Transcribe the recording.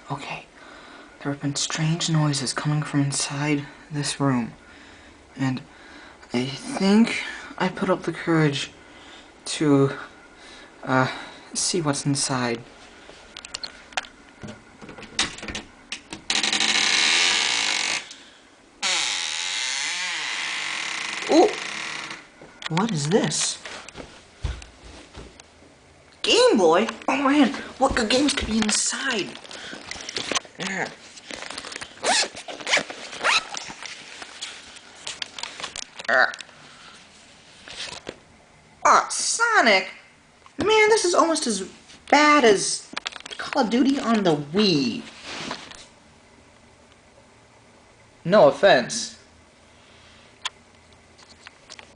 Okay, there have been strange noises coming from inside this room, and I think I put up the courage to, see what's inside. Ooh! What is this? Game Boy? Oh man, what good games could be inside? Yeah. Oh, Sonic! Man, this is almost as bad as Call of Duty on the Wii. No offense.